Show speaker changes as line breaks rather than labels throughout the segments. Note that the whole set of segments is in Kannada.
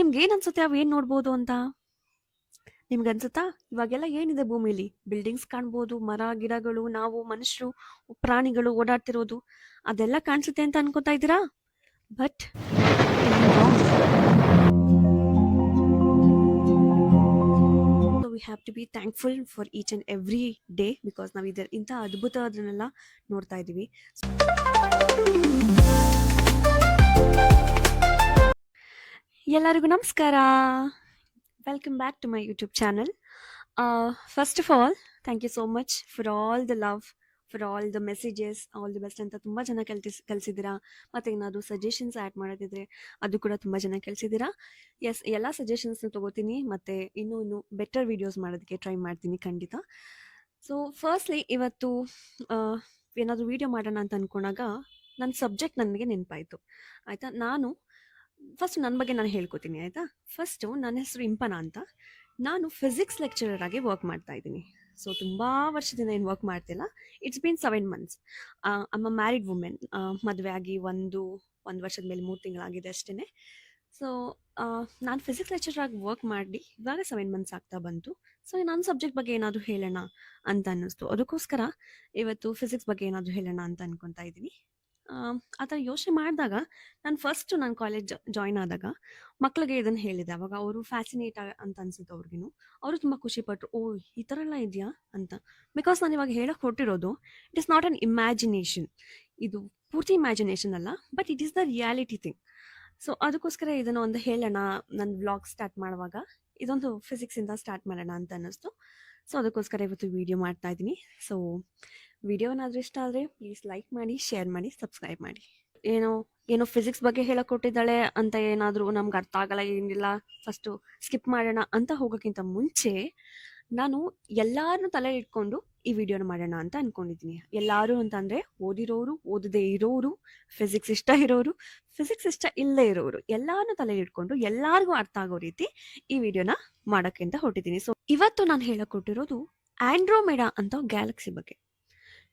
ನಿಮ್ಗೇನ್ ಅನ್ಸುತ್ತೆ ಅವೇನ್ ನೋಡ್ಬೋದು ಅಂತ? ನಿಮ್ಗನ್ಸುತ್ತಾ? ಇವಾಗೆಲ್ಲ ಏನಿದೆ ಭೂಮಿಲಿ? ಬಿಲ್ಡಿಂಗ್ಸ್ ಕಾಣ್ಬೋದು, ಮರ, ಗಿಡಗಳು, ನಾವು ಮನುಷ್ಯರು, ಪ್ರಾಣಿಗಳು ಓಡಾಡ್ತಿರೋದು. ಅದೆಲ್ಲ ಕಾಣಿಸುತ್ತೆ ಅಂತ ಅನ್ಕೋತಾ ಇದ್ದೀರಾ? But so we have to be thankful for each and every day because ನಾವು ಇಂಥ ಅದ್ಭುತ ಅದನ್ನೆಲ್ಲ ನೋಡ್ತಾ ಇದ್ದೀವಿ. ಎಲ್ಲರಿಗೂ ನಮಸ್ಕಾರ. Welcome back to my YouTube channel. First of all thank you so much for all the love, for all the messages, all the best ಅಂತ ತುಂಬ ಜನ ಕಳಿಸಿದ್ದೀರಾ. ಮತ್ತು ಏನಾದರೂ ಸಜೆಷನ್ಸ್ ಆ್ಯಡ್ ಮಾಡೋದಿದ್ರೆ ಅದು ಕೂಡ ತುಂಬ ಜನ ಕಳಿಸಿದ್ದೀರಾ. ಎಸ್, ಎಲ್ಲ ಸಜೆಷನ್ಸ್ನ ತೊಗೋತೀನಿ ಮತ್ತು ಇನ್ನೂ ಬೆಟರ್ ವೀಡಿಯೋಸ್ ಮಾಡೋದಕ್ಕೆ ಟ್ರೈ ಮಾಡ್ತೀನಿ ಖಂಡಿತ. ಸೊ ಫಸ್ಟ್ಲಿ ಇವತ್ತು ಏನಾದರೂ ವೀಡಿಯೋ ಮಾಡೋಣ ಅಂತ ಅಂದ್ಕೊಂಡಾಗ ನನ್ನ ಸಬ್ಜೆಕ್ಟ್ ನನಗೆ ನೆನಪಾಯಿತು. ಆಯಿತಾ, ಫಸ್ಟ್ ನನ್ನ ಬಗ್ಗೆ ನಾನು ಹೇಳ್ಕೊತೀನಿ. ಆಯಿತಾ, ಫಸ್ಟು ನನ್ನ ಹೆಸರು ಇಂಪನ ಅಂತ. ನಾನು ಫಿಸಿಕ್ಸ್ ಲೆಕ್ಚರರ್ ಆಗಿ ವರ್ಕ್ ಮಾಡ್ತಾ ಇದ್ದೀನಿ. ಸೊ ತುಂಬ ವರ್ಷದಿಂದ ಏನು ವರ್ಕ್ ಮಾಡ್ತಿಲ್ಲ. It's been 7 months. I'm a married women. ಮದುವೆ ಆಗಿ ಒಂದು ವರ್ಷದ ಮೇಲೆ 3 ತಿಂಗಳಾಗಿದೆ ಅಷ್ಟೇ. ಸೊ ನಾನು ಫಿಸಿಕ್ಸ್ ಲೆಕ್ಚರರ್ ಆಗಿ ವರ್ಕ್ ಮಾಡಿ ಇವಾಗ 7 months ಆಗ್ತಾ ಬಂತು. ಸೊ ನನ್ನ ಸಬ್ಜೆಕ್ಟ್ ಬಗ್ಗೆ ಏನಾದರೂ ಹೇಳೋಣ ಅಂತ ಅನ್ನಿಸ್ತು. ಅದಕ್ಕೋಸ್ಕರ ಇವತ್ತು ಫಿಸಿಕ್ಸ್ ಬಗ್ಗೆ ಏನಾದರೂ ಹೇಳೋಣ ಅಂತ ಅನ್ಕೊತಾ ಇದ್ದೀನಿ. ಆ ಥರ ಯೋಚನೆ ಮಾಡಿದಾಗ ನಾನು ಕಾಲೇಜ್ ಜಾಯ್ನ್ ಆದಾಗ ಮಕ್ಳಿಗೆ ಇದನ್ನು ಹೇಳಿದೆ. ಅವಾಗ ಅವರು ಫ್ಯಾಸಿನೇಟ್ ಅಂತ ಅನ್ಸುತ್ತೆ ಅವ್ರಿಗೂ. ಅವರು ತುಂಬ ಖುಷಿಪಟ್ಟರು, ಓ ಈ ಥರ ಎಲ್ಲ ಇದೆಯಾ ಅಂತ. ಬಿಕಾಸ್ ನಾನು ಇವಾಗ ಹೇಳಕ್ಕೆ ಹೊರಟಿರೋದು it is not an imagination. ಇದು ಪೂರ್ತಿ ಇಮ್ಯಾಜಿನೇಷನ್ ಅಲ್ಲ, but it is the reality thing. So ಅದಕ್ಕೋಸ್ಕರ ಇದನ್ನು ಒಂದು ಹೇಳೋಣ. ನನ್ನ ವ್ಲಾಗ್ ಸ್ಟಾರ್ಟ್ ಮಾಡುವಾಗ ಇದೊಂದು ಫಿಸಿಕ್ಸಿಂದ ಸ್ಟಾರ್ಟ್ ಮಾಡೋಣ ಅಂತ ಅನ್ನಿಸ್ತು. ಸೊ ಅದಕ್ಕೋಸ್ಕರ ಇವತ್ತು ವಿಡಿಯೋ ಮಾಡ್ತಾ ಇದ್ದೀನಿ. ಸೊ ವಿಡಿಯೋನಾದರೂ ಇಷ್ಟ ಆದರೆ ಪ್ಲೀಸ್ ಲೈಕ್ ಮಾಡಿ, ಶೇರ್ ಮಾಡಿ, ಸಬ್ಸ್ಕ್ರೈಬ್ ಮಾಡಿ. ಏನೋ ಫಿಸಿಕ್ಸ್ ಬಗ್ಗೆ ಹೇಳಕ್ ಕೊಟ್ಟಿದ್ದಾಳೆ ಅಂತ ಏನಾದರೂ ನಮ್ಗೆ ಅರ್ಥ ಆಗಲ್ಲ, ಏನಿಲ್ಲ, ಫಸ್ಟು ಸ್ಕಿಪ್ ಮಾಡೋಣ ಅಂತ ಹೋಗೋಕ್ಕಿಂತ ಮುಂಚೆ ನಾನು ಎಲ್ಲಾರನ್ನೂ ತಲೆ ಇಟ್ಕೊಂಡು ಈ ವಿಡಿಯೋನ ಮಾಡೋಣ ಅಂತ ಅನ್ಕೊಂಡಿದ್ದೀನಿ. ಎಲ್ಲರೂ ಅಂತಂದರೆ ಓದಿರೋರು, ಓದದೇ ಇರೋರು, ಫಿಸಿಕ್ಸ್ ಇಷ್ಟ ಇರೋರು, ಫಿಸಿಕ್ಸ್ ಇಷ್ಟ ಇಲ್ಲದೆ ಇರೋರು, ಎಲ್ಲಾರನ್ನೂ ತಲೆ ಇಟ್ಕೊಂಡು ಎಲ್ಲರಿಗೂ ಅರ್ಥ ಆಗೋ ರೀತಿ ಈ ವಿಡಿಯೋನ ಮಾಡೋಕ್ಕೆ ಅಂತ ಹೊರಟಿದ್ದೀನಿ. ಸೊ ಇವತ್ತು ನಾನು ಹೇಳಕ್ ಕೊಟ್ಟಿರೋದು ಆಂಡ್ರೋಮೆಡಾ ಅಂತ ಗ್ಯಾಲಕ್ಸಿ ಬಗ್ಗೆ.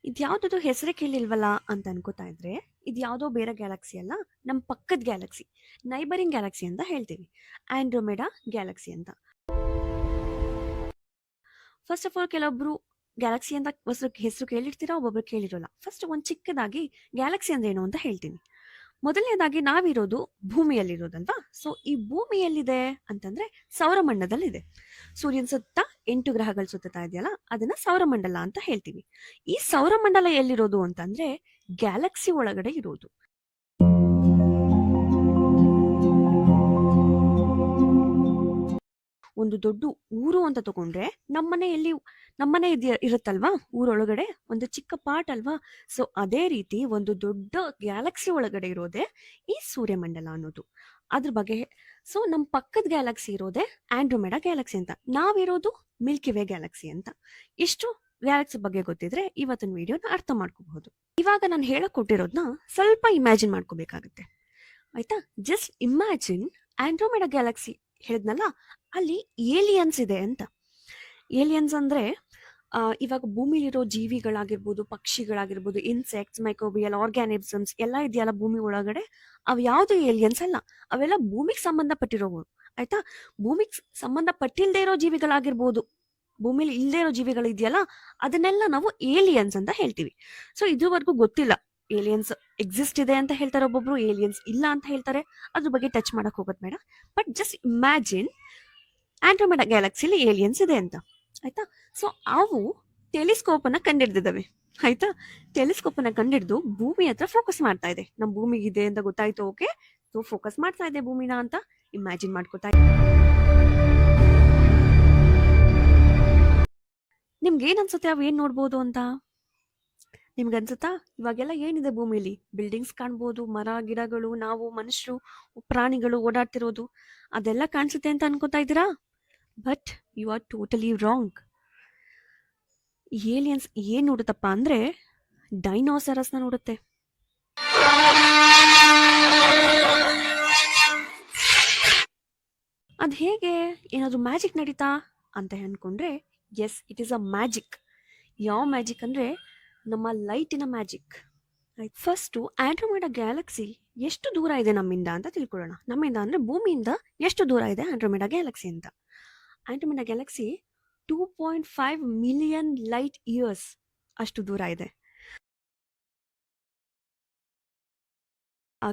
ಇದ್ಯಾವುದೋ ಹೆಸರೇ ಕೇಳಿಲ್ವಲ್ಲ ಅಂತ ಅನ್ಕೋತಾ ಇದ್ರೆ, ಇದು ಯಾವುದೋ ಬೇರೆ ಗ್ಯಾಲಕ್ಸಿ ಅಲ್ಲ, ನಮ್ಮ ಪಕ್ಕದ ಗ್ಯಾಲಕ್ಸಿ, ನೈಬರಿಂಗ್ ಗ್ಯಾಲಕ್ಸಿ ಅಂತ ಹೇಳ್ತೀವಿ, ಆಂಡ್ರೋಮೆಡಾ ಗ್ಯಾಲಕ್ಸಿ ಅಂತ. ಫಸ್ಟ್ ಆಫ್ ಆಲ್ ಕೆಲವೊಬ್ರು ಗ್ಯಾಲಕ್ಸಿ ಅಂತ ಹೆಸರು ಕೇಳಿರ್ತೀರಾ, ಒಬ್ಬೊಬ್ರು ಕೇಳಿರೋಲ್ಲ. ಫಸ್ಟ್ ಒಂದು ಚಿಕ್ಕದಾಗಿ ಗ್ಯಾಲಕ್ಸಿ ಅಂದ್ರೆ ಏನು ಅಂತ ಹೇಳ್ತೀನಿ. ಮೊದಲನೇದಾಗಿ ನಾವಿರೋದು ಭೂಮಿಯಲ್ಲಿರೋದಲ್ವಾ. ಸೊ ಈ ಭೂಮಿ ಎಲ್ಲಿದೆ ಅಂತಂದ್ರೆ ಸೌರಮಂಡಲದಲ್ಲಿದೆ. ಸೂರ್ಯನ ಸುತ್ತ 8 ಗ್ರಹಗಳು ಸುತ್ತಾ ಇದೆಯಲ್ಲ, ಅದನ್ನ ಸೌರಮಂಡಲ ಅಂತ ಹೇಳ್ತೀವಿ. ಈ ಸೌರಮಂಡಲ ಎಲ್ಲಿರೋದು ಅಂತಂದ್ರೆ ಗ್ಯಾಲಕ್ಸಿ ಒಳಗಡೆ ಇರೋದು. ಒಂದು ದೊಡ್ಡ ಊರು ಅಂತ ತಗೊಂಡ್ರೆ ನಮ್ಮನೆ ಇರುತ್ತಲ್ವಾ, ಊರೊಳಗಡೆ ಒಂದು ಚಿಕ್ಕ ಪಾರ್ಟ್ ಅಲ್ವಾ. ಸೊ ಅದೇ ರೀತಿ ಒಂದು ದೊಡ್ಡ ಗ್ಯಾಲಕ್ಸಿ ಒಳಗಡೆ ಇರೋದೇ ಈ ಸೂರ್ಯಮಂಡಲ ಅನ್ನೋದು. ಅದ್ರ ಬಗ್ಗೆ ಸೊ ನಮ್ಮ ಪಕ್ಕದ ಗ್ಯಾಲಕ್ಸಿ ಇರೋದೇ ಆಂಡ್ರೋಮೆಡಾ ಗ್ಯಾಲಕ್ಸಿ ಅಂತ. ನಾವಿರೋದು ಮಿಲ್ಕಿ ವೇ ಗ್ಯಾಲಕ್ಸಿ ಅಂತ. ಇಷ್ಟು ಗ್ಯಾಲಕ್ಸಿ ಬಗ್ಗೆ ಗೊತ್ತಿದ್ರೆ ಇವತ್ತಿನ ವಿಡಿಯೋನ ಅರ್ಥ ಮಾಡ್ಕೋಬಹುದು. ಇವಾಗ ನಾನು ಹೇಳಕ್ ಕೊಟ್ಟಿರೋದನ್ನ ಸ್ವಲ್ಪ ಇಮ್ಯಾಜಿನ್ ಮಾಡ್ಕೋಬೇಕಾಗುತ್ತೆ. ಆಯ್ತಾ, ಜಸ್ಟ್ ಇಮ್ಯಾಜಿನ್ ಆಂಡ್ರೋಮೆಡಾ ಗ್ಯಾಲಕ್ಸಿ ಹೇಳಿದ್ನಲ್ಲ, ಅಲ್ಲಿ ಏಲಿಯನ್ಸ್ ಇದೆ ಅಂತ. ಏಲಿಯನ್ಸ್ ಅಂದ್ರೆ ಇವಾಗ ಭೂಮಿಲಿರೋ ಜೀವಿಗಳಾಗಿರ್ಬೋದು, ಪಕ್ಷಿಗಳಾಗಿರ್ಬೋದು, ಇನ್ಸೆಕ್ಟ್ಸ್, ಮೈಕ್ರೋಬಿಯಲ್ ಆರ್ಗ್ಯಾನಿಸಮ್ಸ್ ಎಲ್ಲ ಇದೆಯಲ್ಲ ಭೂಮಿ ಒಳಗಡೆ, ಅವು ಯಾವುದು ಏಲಿಯನ್ಸ್ ಅಲ್ಲ, ಅವೆಲ್ಲ ಭೂಮಿಗೆ ಸಂಬಂಧಪಟ್ಟಿರೋವು. ಆಯ್ತಾ, ಭೂಮಿಗೆ ಸಂಬಂಧಪಟ್ಟಿಲ್ದೇ ಇರೋ ಜೀವಿಗಳಾಗಿರ್ಬೋದು, ಭೂಮಿಲಿ ಇಲ್ಲದೇ ಇರೋ ಜೀವಿಗಳು ಇದೆಯಲ್ಲ, ಅದನ್ನೆಲ್ಲ ನಾವು ಏಲಿಯನ್ಸ್ ಅಂತ ಹೇಳ್ತೀವಿ. ಸೊ ಇದುವರೆಗೂ ಗೊತ್ತಿಲ್ಲ, ಏಲಿಯನ್ಸ್ ಎಕ್ಸಿಸ್ಟ್ ಇದೆ ಅಂತ ಹೇಳ್ತಾರೆ, ಒಬ್ಬೊಬ್ರು ಏಲಿಯನ್ಸ್ ಇಲ್ಲ ಅಂತ ಹೇಳ್ತಾರೆ. ಅದ್ರ ಬಗ್ಗೆ ಟಚ್ ಮಾಡಕ್ ಹೋಗೋದು ಬೇಡ. But just imagine Andromeda ಗ್ಯಾಲಕ್ಸಿಲಿ aliens ಇದೆ ಅಂತ. ಆಯ್ತಾ, ಸೊ ಅವು ಟೆಲಿಸ್ಕೋಪ್ ಅನ್ನ ಕಂಡಿಡ್ದಿದ್ದಾವೆ. ಆಯ್ತಾ, ಟೆಲಿಸ್ಕೋಪ್ ಅನ್ನ ಕಂಡಿಡ್ದು ಭೂಮಿ ಹತ್ರ ಫೋಕಸ್ ಮಾಡ್ತಾ ಇದೆ. ನಮ್ ಭೂಮಿ ಇದೆ ಅಂತ ಗೊತ್ತಾಯ್ತು, ಓಕೆ, ಸೊ ಫೋಕಸ್ ಮಾಡ್ತಾ ಇದೆ ಭೂಮಿನ ಅಂತ ಇಮ್ಯಾಜಿನ್ ಮಾಡ್ಕೋತಾ ಇದೆ. ನಿಮ್ಗೆ ಏನ್ ಅನ್ಸುತ್ತೆ ಅವೇನ್ ನೋಡ್ಬೋದು ಅಂತ? ನಿಮ್ಗನ್ಸುತ್ತಾ? ಇವಾಗೆಲ್ಲ ಏನಿದೆ ಭೂಮಿಲಿ? ಬಿಲ್ಡಿಂಗ್ಸ್ ಕಾಣ್ಬೋದು, ಮರ, ಗಿಡಗಳು, ನಾವು ಮನುಷ್ಯರು, ಪ್ರಾಣಿಗಳು ಓಡಾಡ್ತಿರೋದು. ಅದೆಲ್ಲ ಕಾಣಿಸುತ್ತೆ ಅಂತ ಅನ್ಕೋತಾ ಇದ್ದೀರಾ? But you are totally wrong. Aliens ಏನ್ ನೋಡುತ್ತಪ್ಪ ಅಂದ್ರೆ ಡೈನೋಸರಸ್ನ ನೋಡುತ್ತೆ. ಅದ್ ಹೇಗೆ? ಏನಾದ್ರು ಮ್ಯಾಜಿಕ್ ನಡೀತಾ ಅಂತ ಅನ್ಕೊಂಡ್ರೆ, yes, it is a magic. ಯಾವ ಮ್ಯಾಜಿಕ್ ಅಂದ್ರೆ ನಮ್ಮ ಲೈಟಿನ ಮ್ಯಾಜಿಕ್. ಫಸ್ಟು ಆಂಡ್ರೋಮೆಡಾ ಗ್ಯಾಲಕ್ಸಿ ಎಷ್ಟು ದೂರ ಇದೆ ನಮ್ಮಿಂದ ಅಂತ ತಿಳ್ಕೊಳ್ಳೋಣ. ನಮ್ಮಿಂದ ಅಂದರೆ ಭೂಮಿಯಿಂದ ಎಷ್ಟು ದೂರ ಇದೆ ಆಂಡ್ರೋಮೆಡಾ ಗ್ಯಾಲಕ್ಸಿ ಅಂತ. Andromeda Galaxy 2.5 million light years ಅಷ್ಟು ದೂರ ಇದೆ.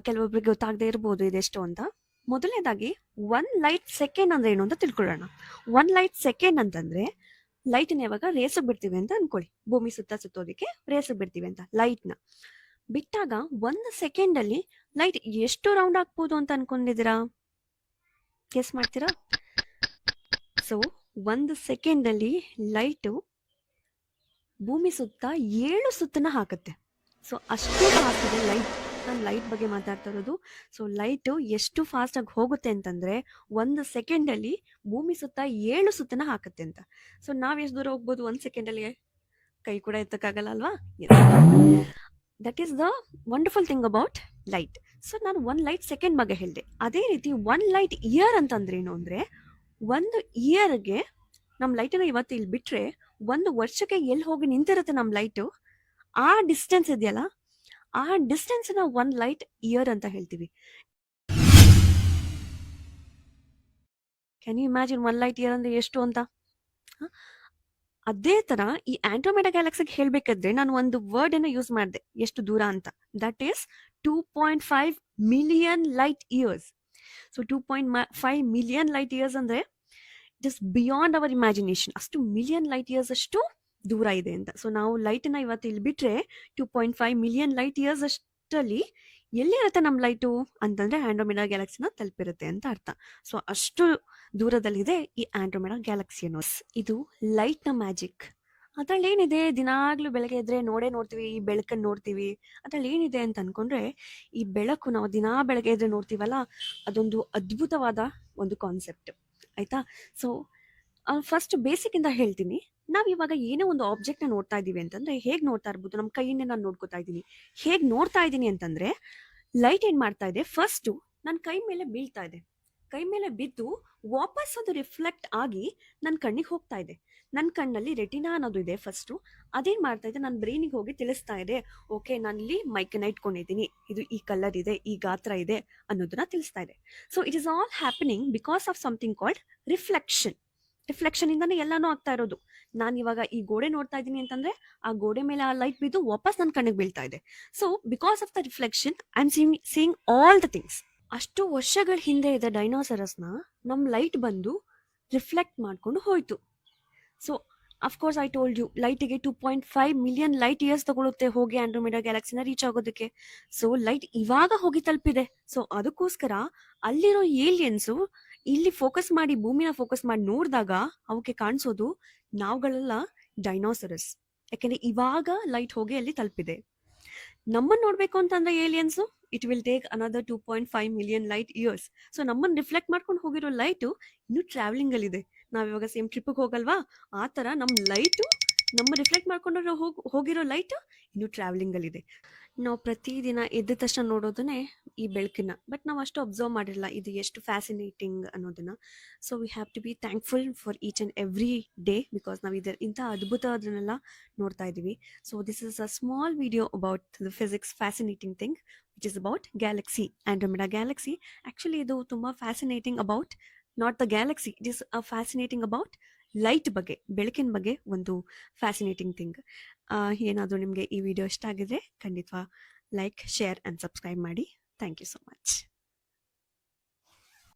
ಕೆಲವೊಬ್ಬರಿಗೆ ಗೊತ್ತಾಗದೇ ಇರ್ಬೋದು ಇದೆಷ್ಟು ಅಂತ. ಮೊದಲನೇದಾಗಿ 1 ಲೈಟ್ ಸೆಕೆಂಡ್ ಅಂದ್ರೆ ಏನು ಅಂತ ತಿಳ್ಕೊಳ್ಳೋಣ. 1 ಲೈಟ್ ಸೆಕೆಂಡ್ ಅಂತಂದ್ರೆ ಲೈಟ್ನ ಯಾವಾಗ ರೇಸಕ್ ಬಿಡ್ತೀವಿ ಅಂತ ಅನ್ಕೊಳ್ಳಿ. ಭೂಮಿ ಸುತ್ತೋದಕ್ಕೆ ರೇಸಕ್ ಬಿಡ್ತೀವಿ ಅಂತ ಲೈಟ್ನ ಬಿಟ್ಟಾಗ 1 ಸೆಕೆಂಡ್ ಅಲ್ಲಿ ಲೈಟ್ ಎಷ್ಟು ರೌಂಡ್ ಆಗ್ಬೋದು ಅಂತ ಅನ್ಕೊಂಡಿದ್ದೀರಾ? ಗೆಸ್ ಮಾಡ್ತೀರಾ? ಸೊ 1 ಸೆಕೆಂಡ್ ಅಲ್ಲಿ ಲೈಟು ಭೂಮಿ ಸುತ್ತ 7 ಸುತ್ತನ್ನ ಹಾಕುತ್ತೆ. ಸೊ ಅಷ್ಟು ಫಾಸ್ಟ್ ಇದೆ ಲೈಟ್. ನಾನು ಲೈಟ್ ಬಗ್ಗೆ ಮಾತಾಡ್ತಾ ಇರೋದು. ಸೊ ಲೈಟು ಎಷ್ಟು ಫಾಸ್ಟ್ ಆಗಿ ಹೋಗುತ್ತೆ ಅಂತಂದ್ರೆ 1 ಸೆಕೆಂಡ್ ಅಲ್ಲಿ ಭೂಮಿ ಸುತ್ತ 7 ಸುತ್ತನ್ನ ಹಾಕುತ್ತೆ ಅಂತ. ಸೊ ನಾವ್ ಎಷ್ಟು ದೂರ ಹೋಗ್ಬೋದು 1 ಸೆಕೆಂಡ್ ಅಲ್ಲಿ? ಕೈ ಕೂಡ ಎತ್ತಕ್ಕಾಗಲ್ಲ ಅಲ್ವಾ? That is the wonderful thing about light. So ನಾನು 1 ಲೈಟ್ ಸೆಕೆಂಡ್ ಬಗ್ಗೆ ಹೇಳಿದೆ. ಅದೇ ರೀತಿ 1 ಲೈಟ್ ಇಯರ್ ಅಂತಂದ್ರೆ ಏನು ಅಂದ್ರೆ, 1 ಇಯರ್ಗೆ ನಮ್ಮ ಲೈಟನ್ನ ಇವತ್ತು ಇಲ್ಲಿ ಬಿಟ್ರೆ 1 ವರ್ಷಕ್ಕೆ ಎಲ್ಲಿ ಹೋಗಿ ನಿಂತಿರುತ್ತೆ ನಮ್ಮ ಲೈಟು, ಆ ಡಿಸ್ಟೆನ್ಸ್ ಇದೆಯಲ್ಲ, ಆ ಡಿಸ್ಟೆನ್ಸ್ ನ 1 ಲೈಟ್ ಇಯರ್ ಅಂತ ಹೇಳ್ತೀವಿ. Can you imagine 1 light year ಅಂದ್ರೆ ಎಷ್ಟು ಅಂತ? ಅದೇ ತರ ಈ ಆಂಡ್ರೋಮೆಡಾ ಗ್ಯಾಲಕ್ಸಿಗೆ ಹೇಳ್ಬೇಕಾದ್ರೆ ನಾನು ಒಂದು ವರ್ಡ್ ಅನ್ನ ಯೂಸ್ ಮಾಡಿದೆ, ಎಷ್ಟು ದೂರ ಅಂತ. That is 2.5 million light years. So 2.5 million light years ಅಂದ್ರೆ it is beyond our imagination. ಅಷ್ಟು ಮಿಲಿಯನ್ ಲೈಟ್ ಇಯರ್ಸ್ ಅಷ್ಟು ದೂರ ಇದೆ ಅಂತ. ಸೊ ನಾವು ಲೈಟನ್ನ ಇವತ್ತು ಇಲ್ಲಿ ಬಿಟ್ರೆ 2.5 ಮಿಲಿಯನ್ ಲೈಟ್ ಇಯರ್ಸ್ ಅಷ್ಟಲ್ಲಿ ಎಲ್ಲಿರುತ್ತೆ ನಮ್ಮ ಲೈಟು ಅಂತಂದ್ರೆ ಆಂಡ್ರೋಮೆಡಾ ಗ್ಯಾಲಕ್ಸಿನ ತಲುಪಿರುತ್ತೆ ಅಂತ ಅರ್ಥ. ಸೊ ಅಷ್ಟು ದೂರದಲ್ಲಿದೆ ಈ ಆಂಡ್ರೋಮೆಡಾ ಗ್ಯಾಲಕ್ಸಿ ಅನ್ನೋ. ಇದು ಲೈಟ್ನ ಮ್ಯಾಜಿಕ್. ಅದ್ರಲ್ಲಿ ಏನಿದೆ, ದಿನಾಗ್ಲೂ ಬೆಳಗ್ಗೆ ಎದ್ರೆ ನೋಡ್ತೀವಿ, ಈ ಬೆಳಕನ್ನು ನೋಡ್ತೀವಿ. ಅದ್ರಲ್ಲಿ ಏನಿದೆ ಅಂತ ಅನ್ಕೊಂಡ್ರೆ, ಈ ಬೆಳಕು ನಾವು ದಿನಾ ಬೆಳಗ್ಗೆ ಎದ್ರೆ ನೋಡ್ತೀವಲ್ಲ, ಅದೊಂದು ಅದ್ಭುತವಾದ ಒಂದು ಕಾನ್ಸೆಪ್ಟ್. ಆಯ್ತಾ? ಸೊ ಫಸ್ಟ್ ಬೇಸಿಕ್ ಇಂದ ಹೇಳ್ತೀನಿ. ನಾವ್ ಇವಾಗ ಏನೋ ಒಂದು ಆಬ್ಜೆಕ್ಟ್ ನ ನೋಡ್ತಾ ಇದೀವಿ ಅಂತಂದ್ರೆ ಹೇಗ್ ನೋಡ್ತಾ ಇರ್ಬೋದು? ನಮ್ಮ ಕೈಯಿಂದ ನಾನು ನೋಡ್ಕೊತಾ ಇದ್ದೀನಿ. ಹೇಗ್ ನೋಡ್ತಾ ಇದ್ದೀನಿ ಅಂತಂದ್ರೆ, ಲೈಟ್ ಏನ್ ಮಾಡ್ತಾ ಇದೆ, ಫಸ್ಟ್ ನನ್ನ ಕೈ ಮೇಲೆ ಬೀಳ್ತಾ ಇದೆ. ಕೈ ಮೇಲೆ ಬಿದ್ದು ವಾಪಸ್ ಅದು ರಿಫ್ಲೆಕ್ಟ್ ಆಗಿ ನನ್ನ ಕಣ್ಣಿಗೆ ಹೋಗ್ತಾ ಇದೆ. ನನ್ನ ಕಣ್ಣಲ್ಲಿ ರೆಟಿನಾ ಅನ್ನೋದು ಇದೆ ಫಸ್ಟ್. ಅದೇನ್ ಮಾಡ್ತಾ ಇದೆ, ನನ್ನ ಬ್ರೈನಿಗೆ ಹೋಗಿ ತಿಳಿಸ್ತಾ ಇದೆ, ಓಕೆ ನಾನು ಇಲ್ಲಿ ಮೈಕನ್ನ ಇಟ್ಕೊಂಡಿದ್ದೀನಿ, ಇದು ಈ ಕಲರ್ ಇದೆ, ಈ ಗಾತ್ರ ಇದೆ ಅನ್ನೋದನ್ನ ತಿಳಿಸ್ತಾ ಇದೆ. So it is all happening because of something called reflection. Reflection ಇಂದಾನೆ ಎಲ್ಲಾನು ಆಗ್ತಾ ಇರೋದು. ನಾನು ಇವಾಗ ಈ ಗೋಡೆ ನೋಡ್ತಾ ಇದ್ದೀನಿ ಅಂತಂದ್ರೆ ಆ ಗೋಡೆ ಮೇಲೆ ಆ ಲೈಟ್ ಬಿದ್ದು ವಾಪಸ್ ನನ್ನ ಕಣ್ಣಿಗೆ ಬೀಳ್ತಾ ಇದೆ. So because of the reflection I am seeing all the things. ಅಷ್ಟು ವರ್ಷಗಳ ಹಿಂದೆ ಇದ್ದ ಡೈನೋಸರಸ್ನ ನಮ್ ಲೈಟ್ ಬಂದು ರಿಫ್ಲೆಕ್ಟ್ ಮಾಡ್ಕೊಂಡು ಹೋಯ್ತು. So of course I told you, ಲೈಟಿಗೆ 2.5 ಮಿಲಿಯನ್ ಲೈಟ್ ಇಯರ್ಸ್ ತಗೊಳುತ್ತೆ ಹೋಗಿ ಆಂಡ್ರೋಮೆಡಾ ಗ್ಯಾಲಕ್ಸಿನ ರೀಚ್ ಆಗೋದಕ್ಕೆ. ಸೊ ಲೈಟ್ ಇವಾಗ ಹೋಗಿ ತಲುಪಿದೆ. ಸೊ ಅದಕ್ಕೋಸ್ಕರ ಅಲ್ಲಿರೋ ಏಲಿಯನ್ಸು ಇಲ್ಲಿ ಫೋಕಸ್ ಮಾಡಿ, ಭೂಮಿನ ಫೋಕಸ್ ಮಾಡಿ ನೋಡಿದಾಗ ಅವಕ್ಕೆ ಕಾಣಿಸೋದು ನಾವುಗಳೆಲ್ಲ ಡೈನೋಸರಸ್. ಯಾಕೆಂದ್ರೆ ಇವಾಗ ಲೈಟ್ ಹೋಗಿ ಅಲ್ಲಿ ತಲುಪಿದೆ. ನಮ್ಮನ್ನ ನೋಡ್ಬೇಕು ಅಂತಂದ್ರೆ aliens it will take another 2.5 million light years. So ನಮ್ಮನ್ನ ರಿಫ್ಲೆಕ್ಟ್ ಮಾಡ್ಕೊಂಡು ಹೋಗಿರೋ ಲೈಟು ಇನ್ನು ಟ್ರಾವೆಲಿಂಗ್ ಅಲ್ಲಿ ಇದೆ. ನಾವಿವಾಗ ಸೇಮ್ ಟ್ರಿಪ್ಗೆ ಹೋಗಲ್ವಾ, ಆ ತರ ನಮ್ಮ ಲೈಟು, ನಮ್ಮ ರಿಫ್ಲೆಕ್ಟ್ ಮಾಡ್ಕೊಂಡು ಹೋಗಿರೋ ಲೈಟ್ ಇನ್ನು ಟ್ರಾವೆಲಿಂಗ್ ಅಲ್ಲಿ ಇದೆ. ನಾವು ಪ್ರತಿದಿನ ಎದ್ದ ತಕ್ಷಣ ನೋಡೋದನ್ನೇ ಈ ಬೆಳಕನ್ನ, ಬಟ್ ನಾವು ಅಷ್ಟು ಅಬ್ಸರ್ವ್ ಮಾಡಿರಲ್ಲ ಇದು ಎಷ್ಟು ಫ್ಯಾಸಿನೇಟಿಂಗ್ ಅನ್ನೋದನ್ನ. So we have to be thankful for each and every day, because ನಾವು ಇಂಥ ಅದ್ಭುತವನ್ನೆಲ್ಲ ನೋಡ್ತಾ ಇದ್ದೀವಿ. So this is a small video about the physics fascinating thing which is about galaxy, Andromeda galaxy. Actually ಇದು ತುಂಬಾ fascinating about not the galaxy, it is a fascinating about light ಬಗ್ಗೆ, ಬೆಳಕಿನ ಬಗ್ಗೆ ಒಂದು ಫ್ಯಾಸಿನೇಟಿಂಗ್ ಥಿಂಗ್. ಏನಾದರೂ ನಿಮಗೆ ಈ ವಿಡಿಯೋ ಇಷ್ಟ ಆಗಿದ್ರೆ ಖಂಡಿತ ಲೈಕ್, ಶೇರ್ ಆ್ಯಂಡ್ ಸಬ್ಸ್ಕ್ರೈಬ್ ಮಾಡಿ. Thank you so much.